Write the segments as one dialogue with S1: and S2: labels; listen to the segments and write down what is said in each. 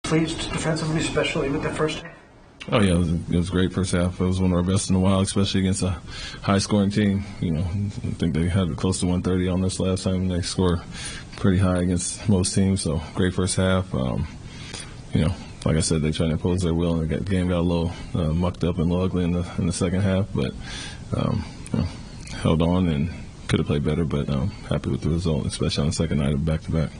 S1: Pleased defensively, especially with the first half?
S2: Oh yeah, it was great first half. It was one of our best in a while, especially against a high-scoring team. I think they had close to 130 on this last time, and they scored pretty high against most teams. So great first half. Like I said, they tried to impose their will, and the game got a little mucked up and a little ugly in the second half. But held on and could have played better. But happy with the result, especially on the second night of back-to-back.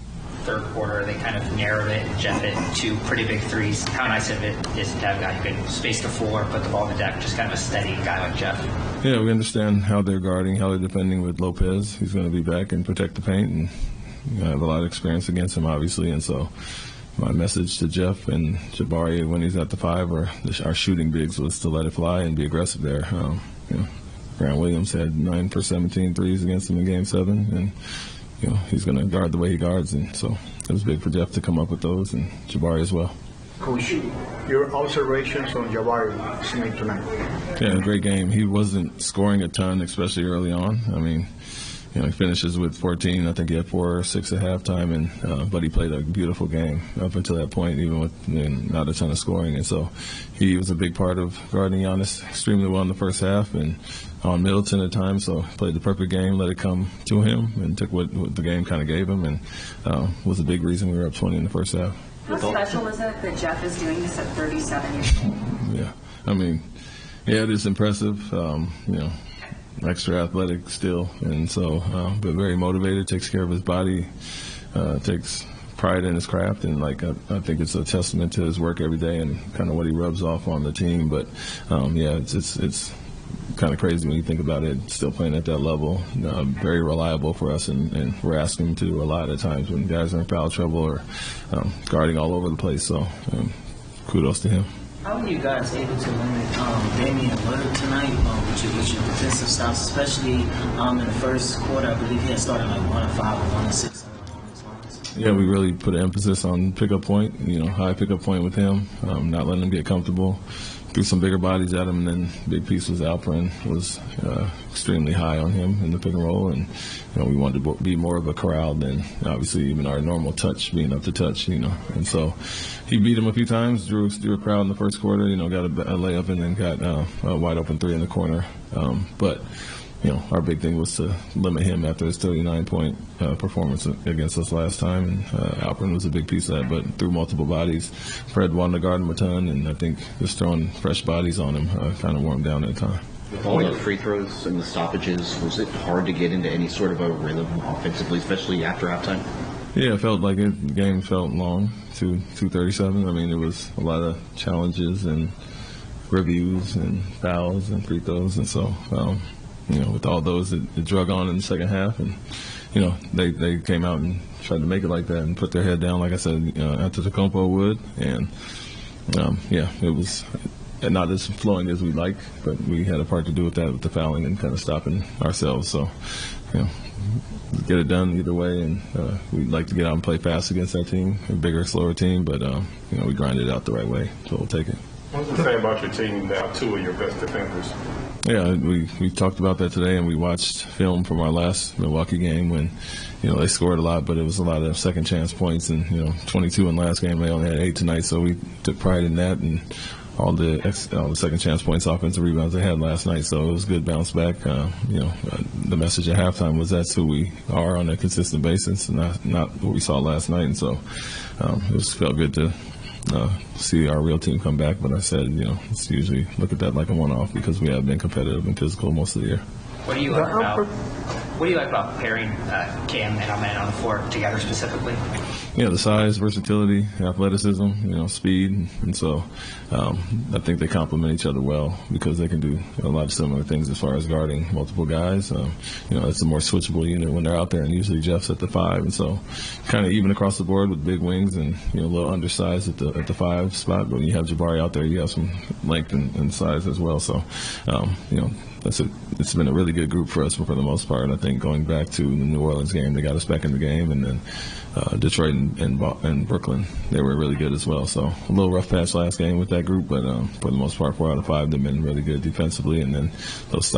S3: Third quarter, they kind of narrowed it. Jeff hit 2 pretty big threes. How nice of it is to have a guy who can space the floor, put the ball on the deck, just kind of a steady guy like Jeff.
S2: Yeah, we understand how they're guarding, how they're defending with Lopez. He's going to be back and protect the paint, and I have a lot of experience against him, obviously. And so my message to Jeff and Jabari when he's at the 5, or our shooting bigs, was to let it fly and be aggressive there. Grant Williams had 9 for 17 threes against him in Game 7, and he's going to guard the way he guards, and so it was big for Jeff to come up with those, and Jabari as well.
S1: Coach, your observations on Jabari tonight?
S2: Yeah, great game. He wasn't scoring a ton, especially early on. I mean, he finishes with 14. I think he had 4 or 6 at halftime, and but he played a beautiful game up until that point, even with not a ton of scoring. And so he was a big part of guarding Giannis extremely well in the first half, and on Middleton at times. So played the perfect game, let it come to him, and took what the game kind of gave him, and was a big reason we were up 20 in the first half.
S4: How special is it that Jeff is doing this at 37 years old?
S2: Yeah, I mean, yeah, it is impressive. Extra athletic still, and so but very motivated, takes care of his body, takes pride in his craft, and I think it's a testament to his work every day and kind of what he rubs off on the team. But it's kind of crazy when you think about it, still playing at that level. Very reliable for us, and we're asking him to a lot at times when guys are in foul trouble or guarding all over the place. So kudos to him.
S5: How are you guys able to limit Damian Lillard tonight with your defensive stops, especially in the first quarter? I believe he had started 1 of 5 or 1 of 6 on his lines.
S2: Yeah, we really put an emphasis on pickup point, high pickup point with him, not letting him get comfortable. Threw some bigger bodies at him, and then big piece was Alperen'in was extremely high on him in the pick and roll, and we wanted to be more of a corral than obviously even our normal touch, being up to touch, and so he beat him a few times, drew a crowd in the first quarter, got a layup and then got a wide open 3 in the corner, but our big thing was to limit him after his 39-point performance against us last time, and Alperen'in was a big piece of that, but threw multiple bodies. Fred wanted to guard him a ton, and I think just throwing fresh bodies on him kind of wore him down at the time.
S6: With all the free throws and the stoppages, was it hard to get into any sort of a rhythm offensively, especially after halftime?
S2: Yeah, it felt like the game felt long, 2:37. I mean, there was a lot of challenges and reviews and fouls and free throws, and so with all those, it drug on in the second half, and they came out and tried to make it like that and put their head down, like I said, Antetokounmpo would, and it was not as flowing as we'd like, but we had a part to do with that, with the fouling and kind of stopping ourselves. So, get it done either way, and we'd like to get out and play fast against that team, a bigger, slower team, but we grinded it out the right way, so we'll take it.
S7: What does it say about your team now, 2 of your best defenders?
S2: Yeah, we talked about that today, and we watched film from our last Milwaukee game when, they scored a lot, but it was a lot of second chance points, and 22 in last game. They only had 8 tonight, so we took pride in that, and all the second chance points, offensive rebounds they had last night. So it was a good bounce back. The message at halftime was that's who we are on a consistent basis, and not what we saw last night. And so it just felt good to see our real team come back. But I said, it's usually look at that like a one-off because we have been competitive and physical most of the year.
S3: What do you like about pairing Cam and Ahmed on the floor together specifically?
S2: Yeah, the size, versatility, athleticism, speed, and so I think they complement each other well because they can do a lot of similar things as far as guarding multiple guys. It's a more switchable unit when they're out there, and usually Jeff's at the 5, and so kind of even across the board with big wings and a little undersized at the 5 spot. But when you have Jabari out there, you have some length and size as well. So it's been a really good group for us for the most part. I think going back to the New Orleans game, they got us back in the game, and then Detroit and Brooklyn, they were really good as well. So a little rough patch last game with that group, but for the most part, 4 out of 5, they've been really good defensively, and then those stops.